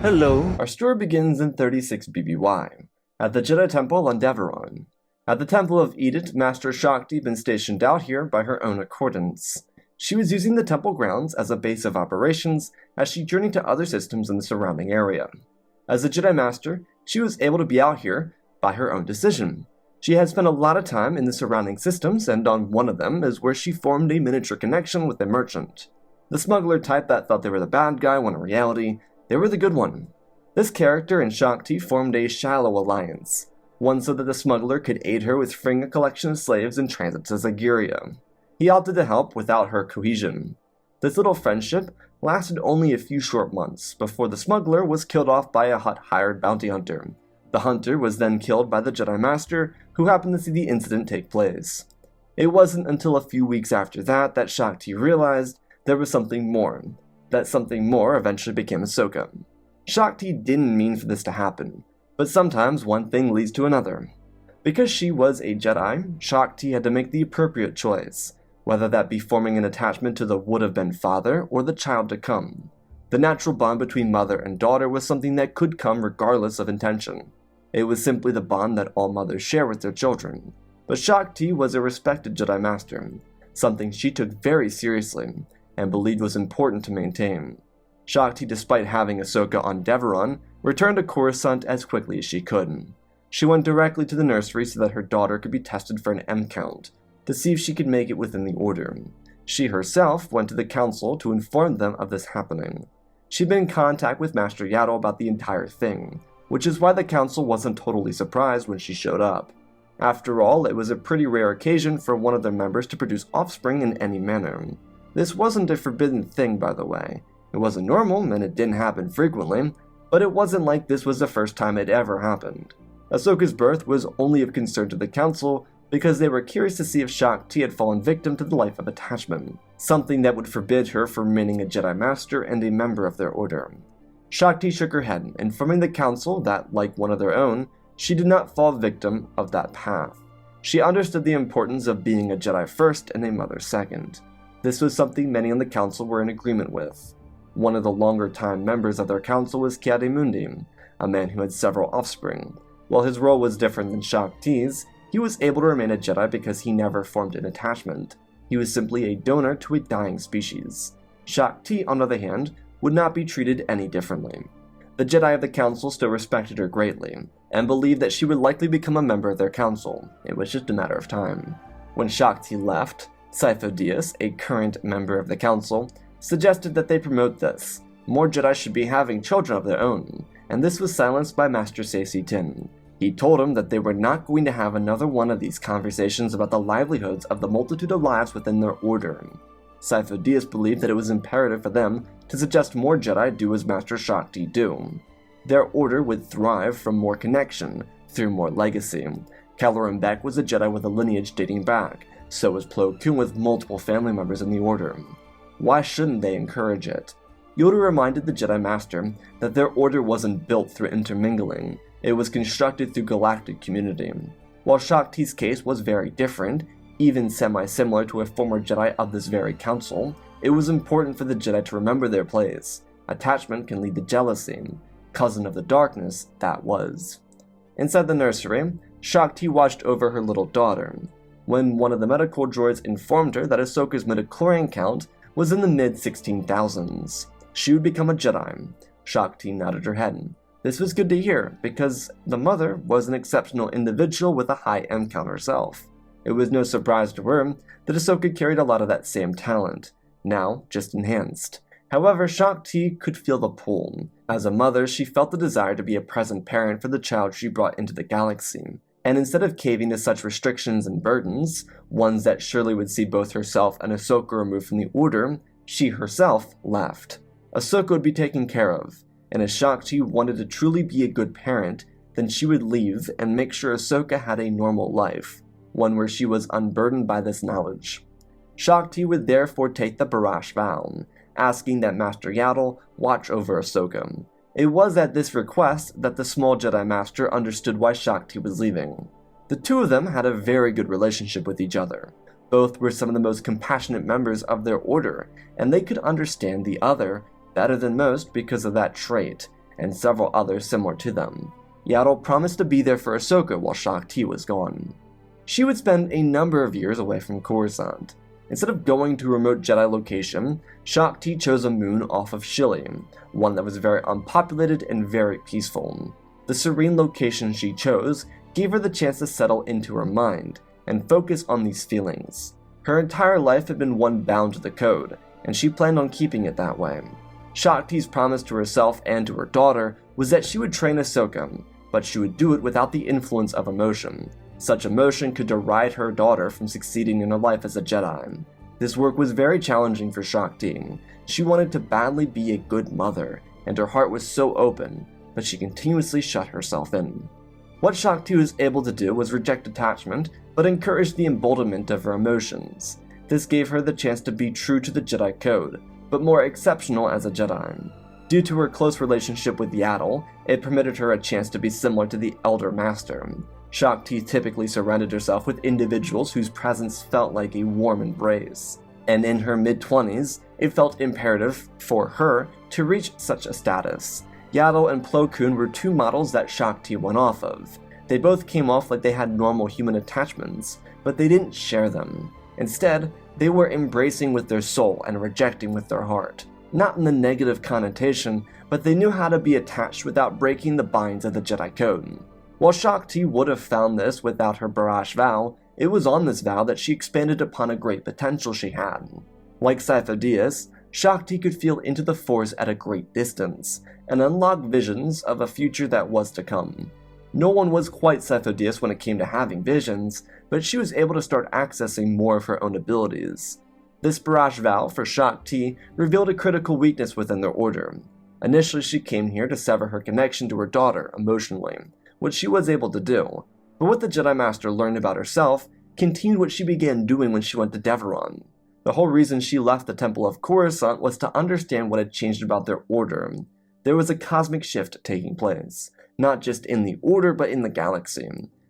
Hello, our story begins in 36 BBY, at the Jedi Temple on Deveron. At the Temple of Edith, Master Shaak Ti had been stationed out here by her own accordance. She was using the temple grounds as a base of operations as she journeyed to other systems in the surrounding area. As a Jedi Master, she was able to be out here by her own decision. She had spent a lot of time in the surrounding systems, and on one of them is where she formed a miniature connection with a merchant. The smuggler type that thought they were the bad guy when in reality, they were the good one. This character and Shaak Ti formed a shallow alliance, one so that the smuggler could aid her with freeing a collection of slaves in transit to Zagiria. He opted to help without her cohesion. This little friendship lasted only a few short months before the smuggler was killed off by a hired bounty hunter. The hunter was then killed by the Jedi Master, who happened to see the incident take place. It wasn't until a few weeks after that Shaak Ti realized there was something more. That something more eventually became Ahsoka. Shaak Ti didn't mean for this to happen, but sometimes one thing leads to another. Because she was a Jedi, Shaak Ti had to make the appropriate choice, whether that be forming an attachment to the would-have-been father or the child to come. The natural bond between mother and daughter was something that could come regardless of intention. It was simply the bond that all mothers share with their children. But Shaak Ti was a respected Jedi Master, something she took very seriously, and believed was important to maintain. Shaak Ti, despite having Ahsoka on Deveron, returned to Coruscant as quickly as she could. She went directly to the nursery so that her daughter could be tested for an M count, to see if she could make it within the order. She herself went to the council to inform them of this happening. She'd been in contact with Master Yaddle about the entire thing, which is why the council wasn't totally surprised when she showed up. After all, it was a pretty rare occasion for one of their members to produce offspring in any manner. This wasn't a forbidden thing, by the way. It wasn't normal, and it didn't happen frequently, but it wasn't like this was the first time it ever happened. Ahsoka's birth was only of concern to the Council because they were curious to see if Shaak Ti had fallen victim to the life of attachment, something that would forbid her from remaining a Jedi Master and a member of their order. Shaak Ti shook her head, informing the Council that, like one of their own, she did not fall victim of that path. She understood the importance of being a Jedi first and a mother second. This was something many on the council were in agreement with. One of the longer-time members of their council was Ki-Adi-Mundi, a man who had several offspring. While his role was different than Shaak Ti's, he was able to remain a Jedi because he never formed an attachment. He was simply a donor to a dying species. Shaak Ti, on the other hand, would not be treated any differently. The Jedi of the council still respected her greatly, and believed that she would likely become a member of their council. It was just a matter of time. When Shaak Ti left, Sidious, a current member of the council, suggested that they promote this. More Jedi should be having children of their own, and this was silenced by Master Saesee Tiin. He told him that they were not going to have another one of these conversations about the livelihoods of the multitude of lives within their order. Sidious believed that it was imperative for them to suggest more Jedi do as Master Shaak Ti do. Their order would thrive from more connection, through more legacy. Caloran Beck was a Jedi with a lineage dating back. So was Plo Koon with multiple family members in the Order. Why shouldn't they encourage it? Yoda reminded the Jedi Master that their order wasn't built through intermingling, it was constructed through galactic community. While Shaak Ti's case was very different, even semi-similar to a former Jedi of this very council, it was important for the Jedi to remember their place. Attachment can lead to jealousy. Cousin of the darkness, that was. Inside the nursery, Shaak Ti watched over her little daughter. When one of the medical droids informed her that Ahsoka's midichlorian count was in the mid-16,000s. She would become a Jedi. Shaak Ti nodded her head. This was good to hear, because the mother was an exceptional individual with a high M count herself. It was no surprise to her that Ahsoka carried a lot of that same talent, now just enhanced. However, Shaak Ti could feel the pull. As a mother, she felt the desire to be a present parent for the child she brought into the galaxy. And instead of caving to such restrictions and burdens, ones that surely would see both herself and Ahsoka removed from the Order, she herself left. Ahsoka would be taken care of, and if Shaak Ti wanted to truly be a good parent, then she would leave and make sure Ahsoka had a normal life, one where she was unburdened by this knowledge. Shaak Ti would therefore take the Barash vow, asking that Master Yaddle watch over Ahsoka. It was at this request that the small Jedi Master understood why Shaak Ti was leaving. The two of them had a very good relationship with each other. Both were some of the most compassionate members of their order, and they could understand the other better than most because of that trait, and several others similar to them. Yaddle promised to be there for Ahsoka while Shaak Ti was gone. She would spend a number of years away from Coruscant. Instead of going to a remote Jedi location, Shaak Ti chose a moon off of Shili, one that was very unpopulated and very peaceful. The serene location she chose gave her the chance to settle into her mind and focus on these feelings. Her entire life had been one bound to the code, and she planned on keeping it that way. Shaak Ti's promise to herself and to her daughter was that she would train Ahsoka, but she would do it without the influence of emotion. Such emotion could deride her daughter from succeeding in her life as a Jedi. This work was very challenging for Shaak Ti. She wanted to badly be a good mother, and her heart was so open, but she continuously shut herself in. What Shaak Ti was able to do was reject detachment, but encourage the embodiment of her emotions. This gave her the chance to be true to the Jedi Code, but more exceptional as a Jedi. Due to her close relationship with Yaddle, it permitted her a chance to be similar to the Elder Master. Shaak Ti typically surrounded herself with individuals whose presence felt like a warm embrace, and in her mid-20s, it felt imperative for her to reach such a status. Yaddle and Plo Koon were two models that Shaak Ti went off of. They both came off like they had normal human attachments, but they didn't share them. Instead, they were embracing with their soul and rejecting with their heart. Not in the negative connotation, but they knew how to be attached without breaking the binds of the Jedi Code. While Shaak Ti would have found this without her Barash vow, it was on this vow that she expanded upon a great potential she had. Like Sidious, Shaak Ti could feel into the Force at a great distance, and unlock visions of a future that was to come. No one was quite Sidious when it came to having visions, but she was able to start accessing more of her own abilities. This Barash vow for Shaak Ti revealed a critical weakness within their order. Initially, she came here to sever her connection to her daughter emotionally, which she was able to do, but what the Jedi Master learned about herself continued what she began doing when she went to Deveron. The whole reason she left the Temple of Coruscant was to understand what had changed about their order. There was a cosmic shift taking place, not just in the order but in the galaxy.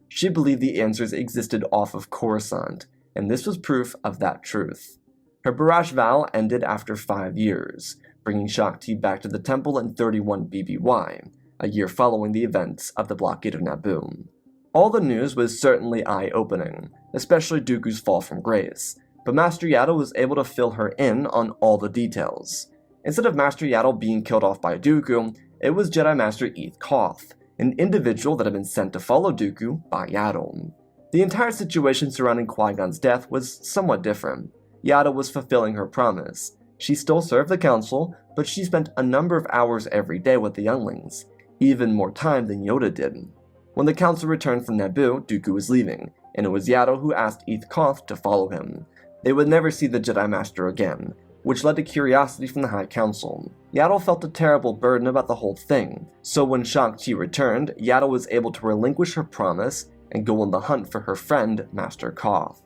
She believed the answers existed off of Coruscant, and this was proof of that truth. Her Barash vow ended after 5 years, bringing Shaak Ti back to the temple in 31 BBY, a year following the events of the blockade of Naboo. All the news was certainly eye-opening, especially Dooku's fall from grace, but Master Yaddle was able to fill her in on all the details. Instead of Master Yaddle being killed off by Dooku, it was Jedi Master Eth Koth, an individual that had been sent to follow Dooku by Yaddle. The entire situation surrounding Qui-Gon's death was somewhat different. Yaddle was fulfilling her promise. She still served the Council, but she spent a number of hours every day with the younglings, even more time than Yoda did. When the Council returned from Naboo, Dooku was leaving, and it was Yaddle who asked Eth Koth to follow him. They would never see the Jedi Master again, which led to curiosity from the High Council. Yaddle felt a terrible burden about the whole thing, so when Shaak Ti returned, Yaddle was able to relinquish her promise and go on the hunt for her friend, Master Koth.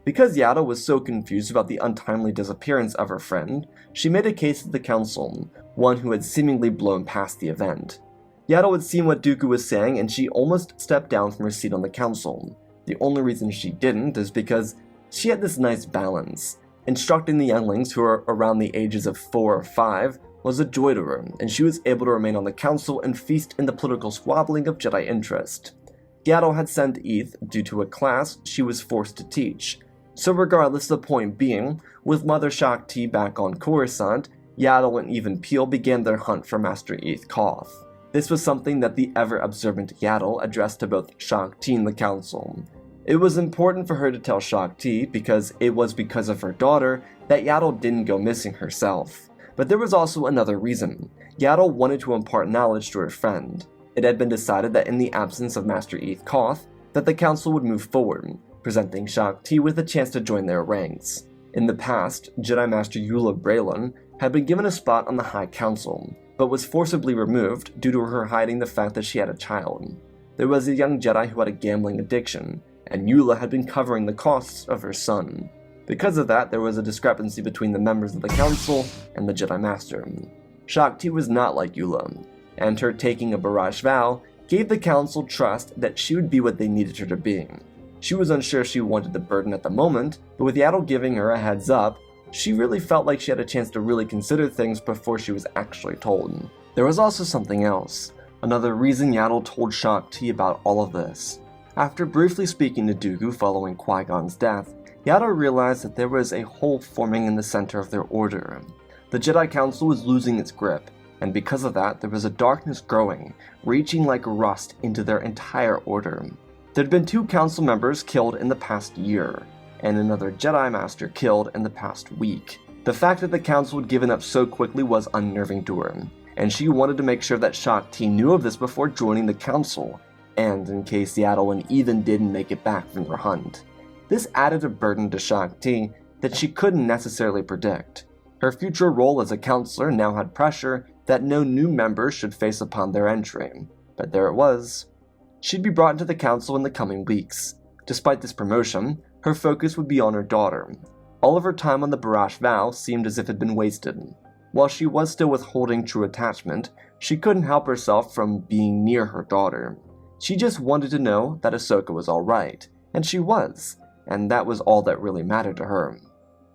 Because Yaddle was so confused about the untimely disappearance of her friend, she made a case to the Council, one who had seemingly blown past the event. Yaddle had seen what Dooku was saying, and she almost stepped down from her seat on the Council. The only reason she didn't is because she had this nice balance. Instructing the younglings, who were around the ages of 4 or 5, was a joy to her, and she was able to remain on the Council and feast in the political squabbling of Jedi interest. Yaddle had sent Eth due to a class she was forced to teach. So regardless, the point being, with Mother Shaak Ti back on Coruscant, Yaddle and Even Peel began their hunt for Master Eth Koth. This was something that the ever-observant Yaddle addressed to both Shaak Ti and the Council. It was important for her to tell Shaak Ti because it was because of her daughter that Yaddle didn't go missing herself. But there was also another reason. Yaddle wanted to impart knowledge to her friend. It had been decided that in the absence of Master Eth Koth, that the Council would move forward, presenting Shaak Ti with a chance to join their ranks. In the past, Jedi Master Eula Braylon had been given a spot on the High Council, but was forcibly removed due to her hiding the fact that she had a child. There was a young Jedi who had a gambling addiction, and Eula had been covering the costs of her son. Because of that, there was a discrepancy between the members of the Council and the Jedi Master. Shaak Ti was not like Eula, and her taking a Barash vow gave the Council trust that she would be what they needed her to be. She was unsure if she wanted the burden at the moment, but with Yaddle giving her a heads up, she really felt like she had a chance to really consider things before she was actually told. There was also something else, another reason Yaddle told Shaak Ti about all of this. After briefly speaking to Dooku following Qui-Gon's death, Yaddle realized that there was a hole forming in the center of their order. The Jedi Council was losing its grip, and because of that, there was a darkness growing, reaching like rust into their entire order. There had been 2 council members killed in the past year, and another Jedi Master killed in the past week. The fact that the council had given up so quickly was unnerving to her, and she wanted to make sure that Shaak Ti knew of this before joining the council, and in case Yaddle and Even didn't make it back from their hunt. This added a burden to Shaak Ti that she couldn't necessarily predict. Her future role as a counselor now had pressure that no new members should face upon their entry, but there it was. She'd be brought into the council in the coming weeks. Despite this promotion, her focus would be on her daughter. All of her time on the Barash vow seemed as if it had been wasted. While she was still withholding true attachment, she couldn't help herself from being near her daughter. She just wanted to know that Ahsoka was alright, and she was, and that was all that really mattered to her.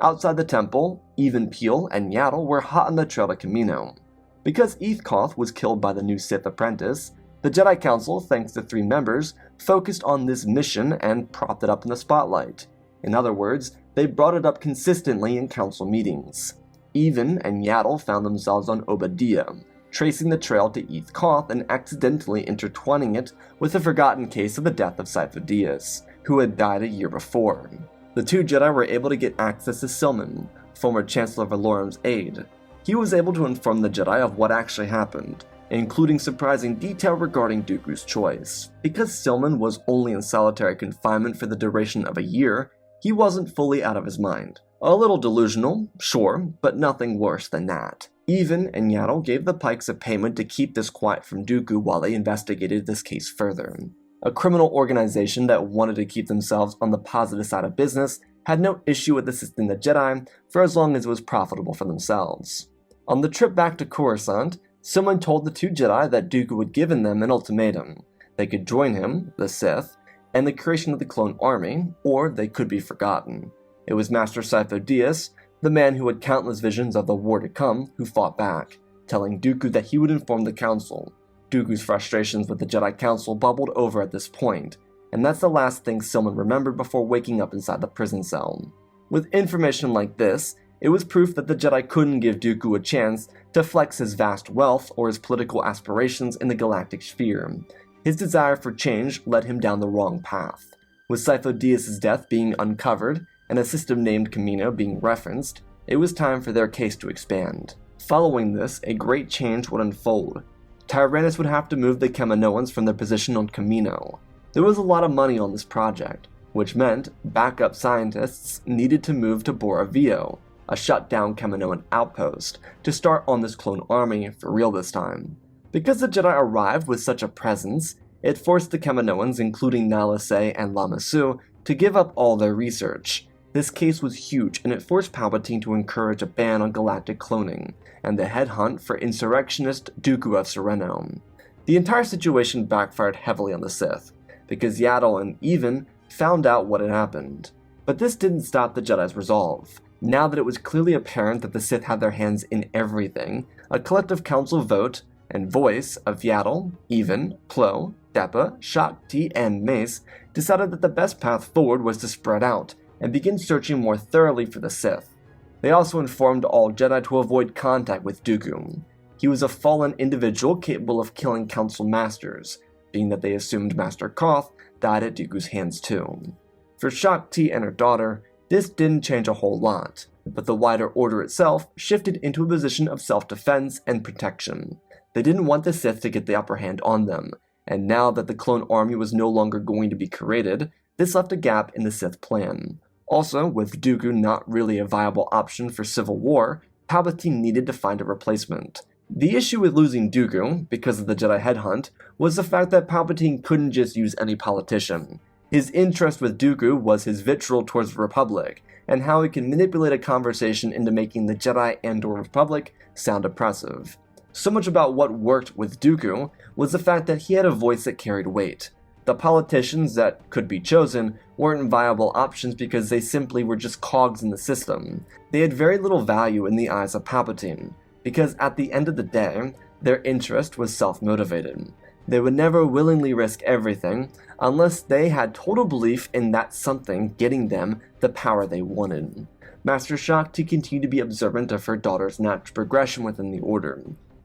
Outside the temple, Even Peel and Yaddle were hot on the trail to Kamino. Because Eathcoth was killed by the new Sith apprentice, the Jedi Council, thanks to 3 members, focused on this mission and propped it up in the spotlight. In other words, they brought it up consistently in council meetings. Even and Yaddle found themselves on Obadiah, tracing the trail to Eathcoth and accidentally intertwining it with the forgotten case of the death of Sidious, who had died a year before. The 2 Jedi were able to get access to Silman, former Chancellor Valorum's aide. He was able to inform the Jedi of what actually happened, including surprising detail regarding Dooku's choice. Because Silman was only in solitary confinement for the duration of a year, he wasn't fully out of his mind. A little delusional, sure, but nothing worse than that. Even and Yaddle gave the Pikes a payment to keep this quiet from Dooku while they investigated this case further. A criminal organization that wanted to keep themselves on the positive side of business had no issue with assisting the Jedi for as long as it was profitable for themselves. On the trip back to Coruscant, someone told the 2 Jedi that Dooku had given them an ultimatum. They could join him, the Sith, and the creation of the clone army, or they could be forgotten. It was Master Sidious, the man who had countless visions of the war to come, who fought back, telling Dooku that he would inform the Council. Dooku's frustrations with the Jedi Council bubbled over at this point, and that's the last thing Silman remembered before waking up inside the prison cell. With information like this, it was proof that the Jedi couldn't give Dooku a chance to flex his vast wealth or his political aspirations in the galactic sphere. His desire for change led him down the wrong path. With Sidious' death being uncovered and a system named Kamino being referenced, it was time for their case to expand. Following this, a great change would unfold. Tyrannus would have to move the Kaminoans from their position on Kamino. There was a lot of money on this project, which meant backup scientists needed to move to Bora Vio, a shut-down Kaminoan outpost, to start on this clone army for real this time. Because the Jedi arrived with such a presence, it forced the Kaminoans, including Nala Se and Lama Su, to give up all their research. This case was huge, and it forced Palpatine to encourage a ban on galactic cloning, and the headhunt for insurrectionist Dooku of Sereno. The entire situation backfired heavily on the Sith, because Yaddle and Even found out what had happened. But this didn't stop the Jedi's resolve. Now that it was clearly apparent that the Sith had their hands in everything, a collective council vote and voice of Yaddle, Even, Plo, Depa, Shaak Ti, and Mace decided that the best path forward was to spread out and begin searching more thoroughly for the Sith. They also informed all Jedi to avoid contact with Dooku. He was a fallen individual capable of killing Council Masters, being that they assumed Master Koth died at Dooku's hands too. For Shaak Ti and her daughter, this didn't change a whole lot, but the wider order itself shifted into a position of self-defense and protection. They didn't want the Sith to get the upper hand on them, and now that the clone army was no longer going to be created, this left a gap in the Sith plan. Also, with Dooku not really a viable option for civil war, Palpatine needed to find a replacement. The issue with losing Dooku, because of the Jedi headhunt, was the fact that Palpatine couldn't just use any politician. His interest with Dooku was his vitriol towards the Republic, and how he can manipulate a conversation into making the Jedi and/or Republic sound oppressive. So much about what worked with Dooku was the fact that he had a voice that carried weight. The politicians that could be chosen weren't viable options because they simply were just cogs in the system. They had very little value in the eyes of Palpatine, because at the end of the day, Their interest was self-motivated. They would never willingly risk everything unless they had total belief in that something getting them the power they wanted. Master Shaak Ti continued to be observant of her daughter's natural progression within the Order.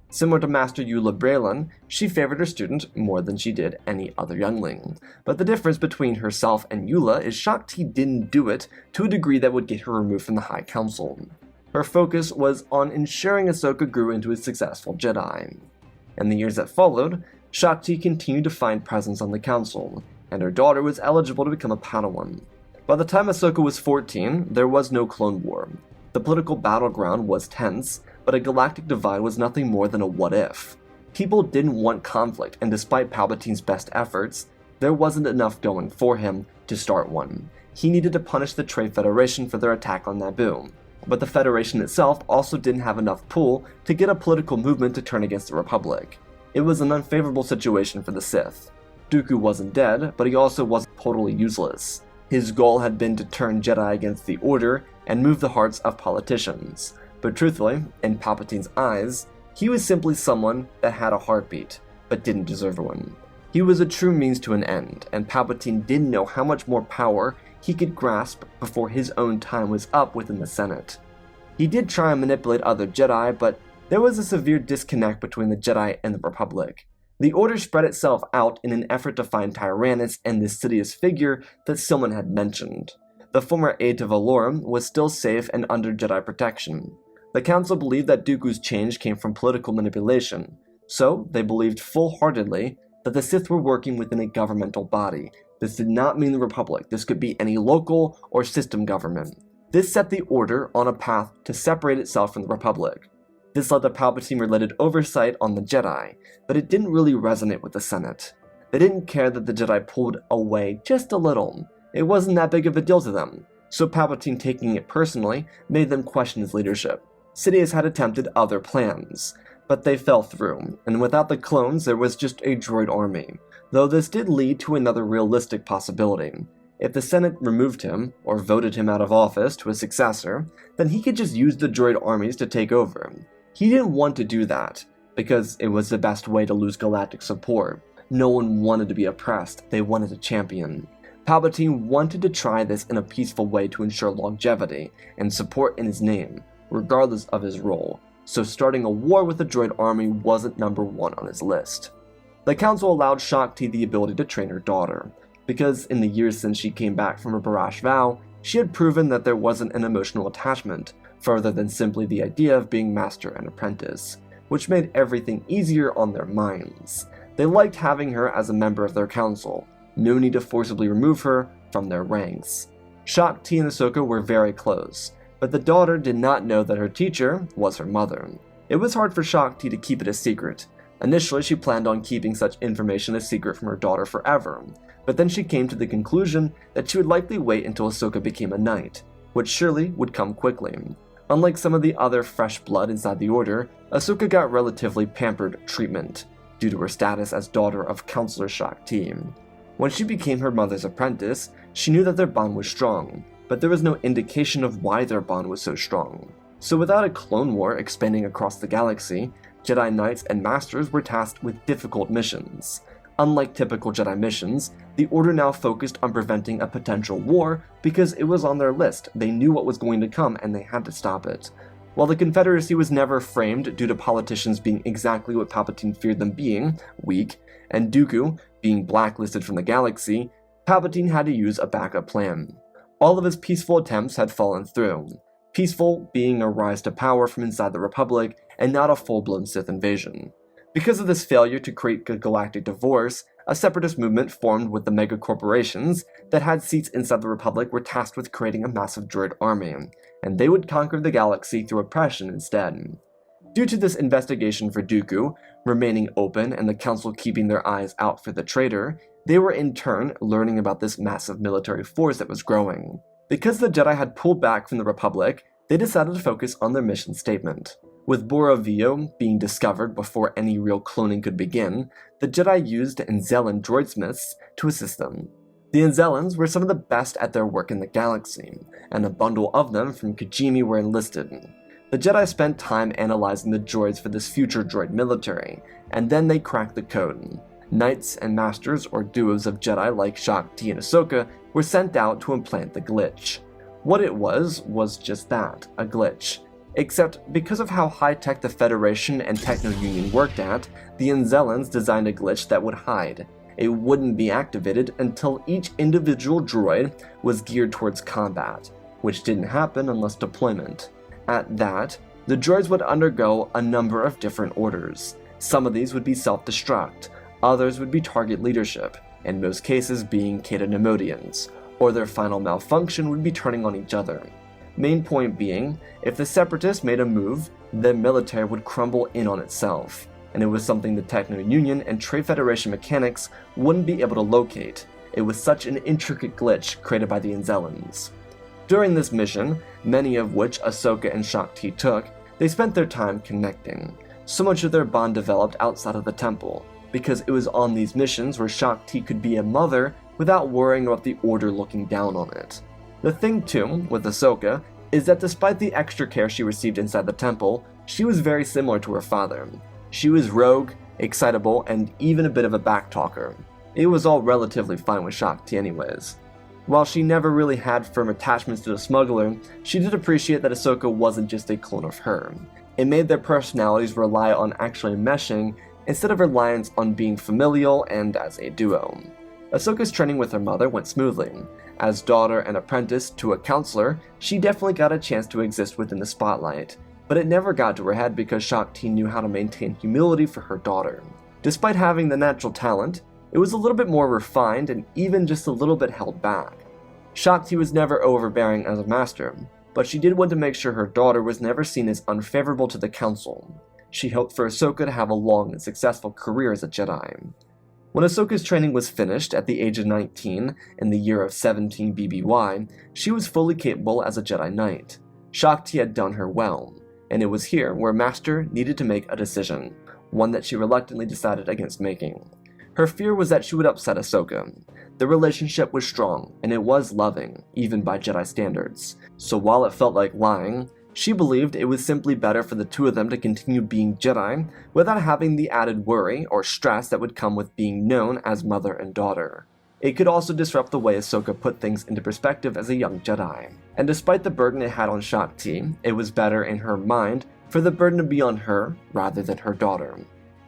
Similar to Master Eula Braylon, she favored her student more than she did any other youngling. But the difference between herself and Eula is Shaak Ti didn't do it to a degree that would get her removed from the High Council. Her focus was on ensuring Ahsoka grew into a successful Jedi. In the years that followed, Shaak Ti continued to find presence on the Council, and her daughter was eligible to become a Padawan. By the time Ahsoka was 14, there was no Clone War. The political battleground was tense, but a galactic divide was nothing more than a what-if. People didn't want conflict, and despite Palpatine's best efforts, there wasn't enough going for him to start one. He needed to punish the Trade Federation for their attack on Naboo, but the Federation itself also didn't have enough pull to get a political movement to turn against the Republic. It was an unfavorable situation for the Sith. Dooku wasn't dead, but he also wasn't totally useless. His goal had been to turn Jedi against the Order and move the hearts of politicians. But truthfully, in Palpatine's eyes, he was simply someone that had a heartbeat, but didn't deserve one. He was a true means to an end, and Palpatine didn't know how much more power he could grasp before his own time was up within the Senate. He did try and manipulate other Jedi, but there was a severe disconnect between the Jedi and the Republic. The Order spread itself out in an effort to find Tyrannus and the Sidious figure that Silman had mentioned. The former aide to Valorum was still safe and under Jedi protection. The Council believed that Dooku's change came from political manipulation, so they believed full-heartedly that the Sith were working within a governmental body. This did not mean the Republic. This could be any local or system government. This set the Order on a path to separate itself from the Republic. This led to Palpatine-related oversight on the Jedi, but it didn't really resonate with the Senate. They didn't care that the Jedi pulled away just a little. It wasn't that big of a deal to them, so Palpatine taking it personally made them question his leadership. Sidious had attempted other plans, but they fell through, and without the clones there was just a droid army, though this did lead to another realistic possibility. If the Senate removed him, or voted him out of office to a successor, then he could just use the droid armies to take over. He didn't want to do that, because it was the best way to lose galactic support. No one wanted to be oppressed, they wanted a champion. Palpatine wanted to try this in a peaceful way to ensure longevity and support in his name, regardless of his role, so starting a war with the droid army wasn't number one on his list. The Council allowed Shaak Ti the ability to train her daughter, because in the years since she came back from her Barash vow, she had proven that there wasn't an emotional attachment, further than simply the idea of being master and apprentice, which made everything easier on their minds. They liked having her as a member of their council, no need to forcibly remove her from their ranks. Shaak Ti and Ahsoka were very close, but the daughter did not know that her teacher was her mother. It was hard for Shaak Ti to keep it a secret. Initially, she planned on keeping such information a secret from her daughter forever, but then she came to the conclusion that she would likely wait until Ahsoka became a knight, which surely would come quickly. Unlike some of the other fresh blood inside the Order, Ahsoka got relatively pampered treatment, due to her status as daughter of Counselor Shaak Ti. When she became her mother's apprentice, she knew that their bond was strong, but there was no indication of why their bond was so strong. So without a clone war expanding across the galaxy, Jedi Knights and Masters were tasked with difficult missions. Unlike typical Jedi missions, the Order now focused on preventing a potential war because it was on their list. They knew what was going to come and they had to stop it. While the Confederacy was never framed due to politicians being exactly what Palpatine feared them being, weak, and Dooku being blacklisted from the galaxy, Palpatine had to use a backup plan. All of his peaceful attempts had fallen through. Peaceful being a rise to power from inside the Republic and not a full-blown Sith invasion. Because of this failure to create a galactic divorce, a separatist movement formed with the mega-corporations that had seats inside the Republic were tasked with creating a massive droid army, and they would conquer the galaxy through oppression instead. Due to this investigation for Dooku remaining open and the Council keeping their eyes out for the traitor, they were in turn learning about this massive military force that was growing. Because the Jedi had pulled back from the Republic, they decided to focus on their mission statement. With Borovio being discovered before any real cloning could begin, the Jedi used Anzellan droidsmiths to assist them. The Anzellans were some of the best at their work in the galaxy, and a bundle of them from Kijimi were enlisted. The Jedi spent time analyzing the droids for this future droid military, and then they cracked the code. Knights and masters, or duos of Jedi like Shaak Ti and Ahsoka, were sent out to implant the glitch. What it was just that, a glitch. Except because of how high-tech the Federation and Techno-Union worked at, the Anzellans designed a glitch that would hide. It wouldn't be activated until each individual droid was geared towards combat, which didn't happen unless deployment. At that, the droids would undergo a number of different orders. Some of these would be self-destruct, others would be target leadership, in most cases being Cato-Nemodians, or their final malfunction would be turning on each other. Main point being, if the Separatists made a move, the military would crumble in on itself, and it was something the Techno-Union and Trade Federation mechanics wouldn't be able to locate. It was such an intricate glitch created by the Anzellans. During this mission, many of which Ahsoka and Shaak Ti took, they spent their time connecting. So much of their bond developed outside of the temple, because it was on these missions where Shaak Ti could be a mother without worrying about the Order looking down on it. The thing too, with Ahsoka, is that despite the extra care she received inside the temple, she was very similar to her father. She was rogue, excitable, and even a bit of a backtalker. It was all relatively fine with Shaak Ti anyways. While she never really had firm attachments to the smuggler, she did appreciate that Ahsoka wasn't just a clone of her. It made their personalities rely on actually meshing instead of reliance on being familial and as a duo. Ahsoka's training with her mother went smoothly. As daughter and apprentice to a counselor, she definitely got a chance to exist within the spotlight, but it never got to her head because Shaak Ti knew how to maintain humility for her daughter. Despite having the natural talent, it was a little bit more refined and even just a little bit held back. Shaak Ti was never overbearing as a master, but she did want to make sure her daughter was never seen as unfavorable to the Council. She hoped for Ahsoka to have a long and successful career as a Jedi. When Ahsoka's training was finished at the age of 19 in the year of 17 BBY, she was fully capable as a Jedi Knight. Shaak Ti had done her well, and it was here where Master needed to make a decision, one that she reluctantly decided against making. Her fear was that she would upset Ahsoka. The relationship was strong, and it was loving, even by Jedi standards. So while it felt like lying, she believed it was simply better for the two of them to continue being Jedi without having the added worry or stress that would come with being known as mother and daughter. It could also disrupt the way Ahsoka put things into perspective as a young Jedi. And despite the burden it had on Shaak Ti, it was better in her mind for the burden to be on her rather than her daughter.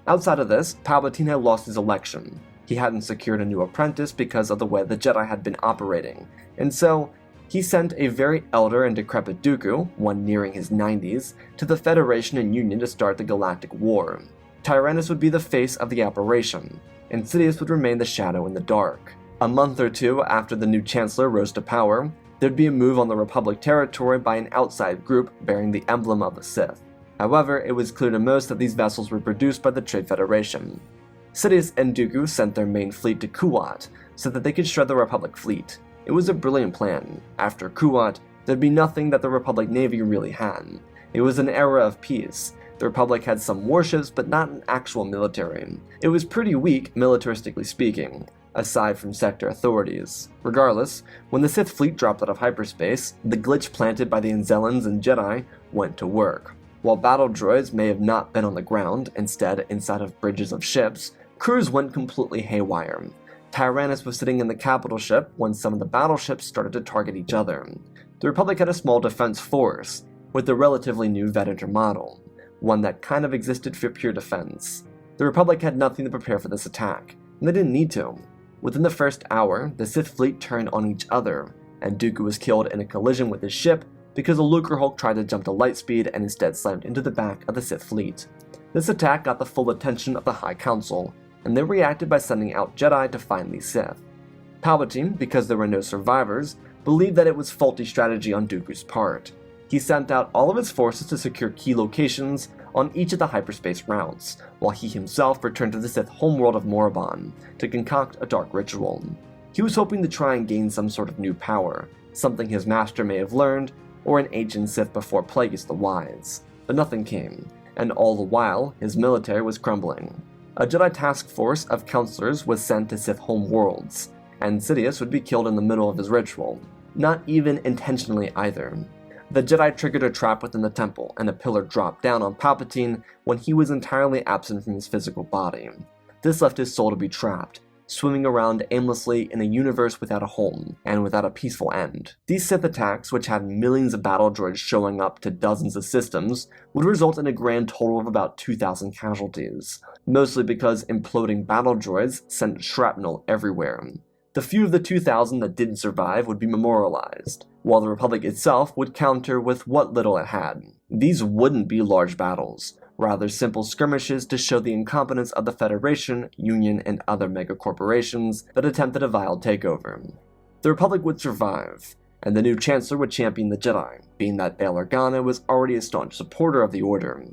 Outside of this, Palpatine had lost his election. He hadn't secured a new apprentice because of the way the Jedi had been operating, and so he sent a very elder and decrepit Dooku, one nearing his 90s, to the Federation and Union to start the Galactic War. Tyrannus would be the face of the operation, and Sidious would remain the shadow in the dark. A month or two after the new Chancellor rose to power, there'd be a move on the Republic territory by an outside group bearing the emblem of the Sith. However, it was clear to most that these vessels were produced by the Trade Federation. Sidious and Dooku sent their main fleet to Kuat so that they could shred the Republic fleet. It was a brilliant plan. After Kuat, there'd be nothing that the Republic Navy really had. It was an era of peace. The Republic had some warships, but not an actual military. It was pretty weak, militaristically speaking, aside from sector authorities. Regardless, when the Sith fleet dropped out of hyperspace, the glitch planted by the Anzellans and Jedi went to work. While battle droids may have not been on the ground, instead inside of bridges of ships, crews went completely haywire. Tyrannus was sitting in the capital ship when some of the battleships started to target each other. The Republic had a small defense force, with the relatively new Venator model, one that kind of existed for pure defense. The Republic had nothing to prepare for this attack, and they didn't need to. Within the first hour, the Sith fleet turned on each other, and Dooku was killed in a collision with his ship because a Lucrehulk tried to jump to lightspeed and instead slammed into the back of the Sith fleet. This attack got the full attention of the High Council, and they reacted by sending out Jedi to find these Sith. Palpatine, because there were no survivors, believed that it was faulty strategy on Dooku's part. He sent out all of his forces to secure key locations on each of the hyperspace routes, while he himself returned to the Sith homeworld of Morabon to concoct a dark ritual. He was hoping to try and gain some sort of new power, something his master may have learned, or an ancient Sith before Plagueis the Wise. But nothing came, and all the while, his military was crumbling. A Jedi task force of counselors was sent to Sith homeworlds, and Sidious would be killed in the middle of his ritual, not even intentionally either. The Jedi triggered a trap within the temple, and a pillar dropped down on Palpatine when he was entirely absent from his physical body. This left his soul to be trapped, swimming around aimlessly in a universe without a home, and without a peaceful end. These Sith attacks, which had millions of battle droids showing up to dozens of systems, would result in a grand total of about 2,000 casualties, mostly because imploding battle droids sent shrapnel everywhere. The few of the 2,000 that didn't survive would be memorialized, while the Republic itself would counter with what little it had. These wouldn't be large battles, rather simple skirmishes to show the incompetence of the Federation, Union, and other megacorporations that attempted a vile takeover. The Republic would survive, and the new Chancellor would champion the Jedi, being that Bail Organa was already a staunch supporter of the Order.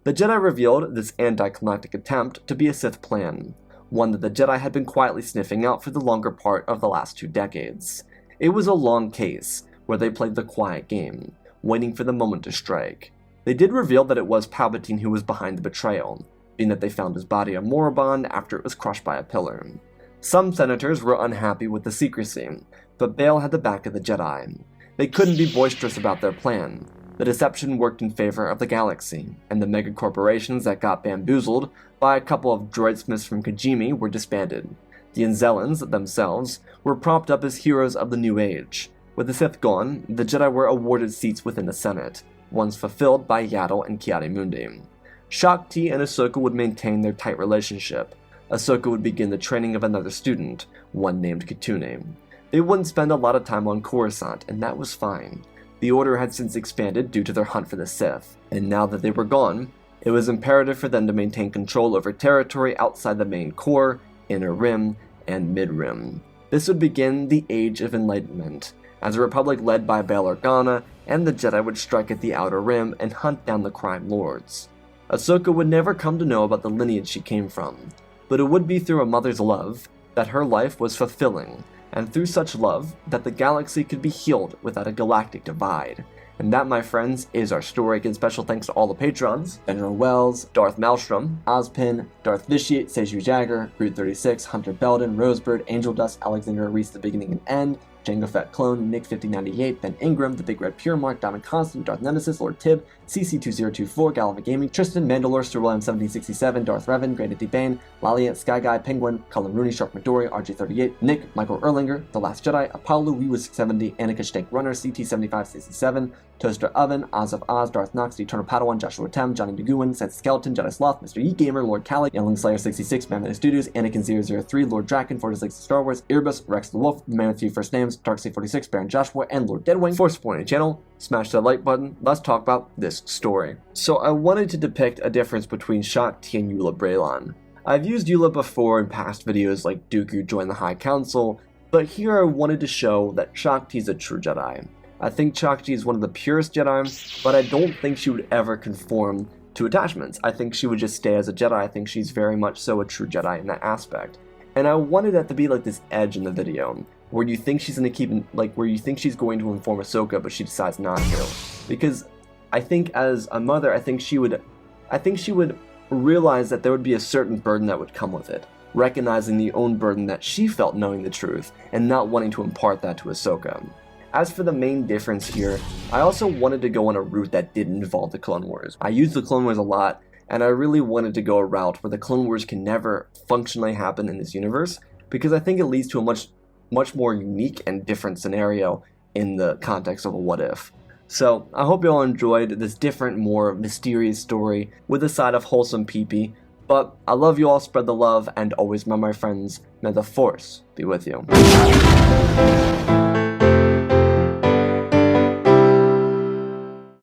The Jedi revealed this anticlimactic attempt to be a Sith plan, one that the Jedi had been quietly sniffing out for the longer part of the last 2 decades. It was a long case, where they played the quiet game, waiting for the moment to strike. They did reveal that it was Palpatine who was behind the betrayal, being that they found his body a moribund after it was crushed by a pillar. Some senators were unhappy with the secrecy, but Bail had the back of the Jedi. They couldn't be boisterous about their plan. The deception worked in favor of the galaxy, and the megacorporations that got bamboozled by a couple of droidsmiths from Kijimi were disbanded. The Anzellans themselves were propped up as heroes of the New Age. With the Sith gone, the Jedi were awarded seats within the Senate, ones fulfilled by Yaddle and Ki-Adi-Mundi. Shaak Ti and Ahsoka would maintain their tight relationship. Ahsoka would begin the training of another student, one named Kitune. They wouldn't spend a lot of time on Coruscant, and that was fine. The Order had since expanded due to their hunt for the Sith, and now that they were gone, it was imperative for them to maintain control over territory outside the main core, Inner Rim, and Mid-Rim. This would begin the Age of Enlightenment, as a Republic led by Bail Organa and the Jedi would strike at the Outer Rim and hunt down the crime lords. Ahsoka would never come to know about the lineage she came from, but it would be through a mother's love that her life was fulfilling, and through such love that the galaxy could be healed without a galactic divide. And that, my friends, is our story. Again, special thanks to all the patrons: General Wells, Darth Maelstrom, Ozpin, Darth Vitiate, Seju Jagger, Groot36, Hunter Belden, Rosebird, Angel Dust, Alexander Reese, The Beginning and End, Jango Fett Clone, Nick5098, Ben Ingram, The Big Red Pure Mark, Diamond Constant, Darth Nemesis, Lord Tib, CC2024, Galava Gaming, Tristan, Mandalore, Sir William 1767, Darth Revan, Granted D. Bane, Laliant, Sky Guy, Penguin, Cullen Rooney, Shark Midori, RJ38, Nick, Michael Erlinger, The Last Jedi, Apollo, Weewa670, Annika Stank Runner, CT7567, Toaster Oven, Oz of Oz, Darth Nox, The Eternal Padawan, Joshua Tem, Johnny DeGuin, Sense Skeleton, Jedi Sloth, Mr. Yeet Gamer, Lord Callie, Youngling Slayer 66, Man Studios, Anakin003, Lord Draken, 46 Star Wars, Erebus, Rex the Wolf, Man with Few First Names, Darkseid46, Baron Joshua, and Lord Deadwing. For supporting the channel, smash that like button. Let's talk about this story. So I wanted to depict a difference between Shaak Ti and Eula Braylan. I've used Eula before in past videos like Dooku joined the High Council, but here I wanted to show that Shaak Ti is a true Jedi. I think Shaak Ti is one of the purest Jedi, but I don't think she would ever conform to attachments. I think she would just stay as a Jedi. I think she's very much so a true Jedi in that aspect. And I wanted that to be like this edge in the video, where you think she's going to inform Ahsoka, but she decides not to. Because I think as a mother, I think she would realize that there would be a certain burden that would come with it, recognizing the own burden that she felt knowing the truth, and not wanting to impart that to Ahsoka. As for the main difference here, I also wanted to go on a route that didn't involve the Clone Wars. I use the Clone Wars a lot, and I really wanted to go a route where the Clone Wars can never functionally happen in this universe, because I think it leads to a much more unique and different scenario in the context of a what if. So I hope you all enjoyed this different, more mysterious story with a side of wholesome pee-pee. But I love you all, spread the love, and always remember, my friends, may the Force be with you.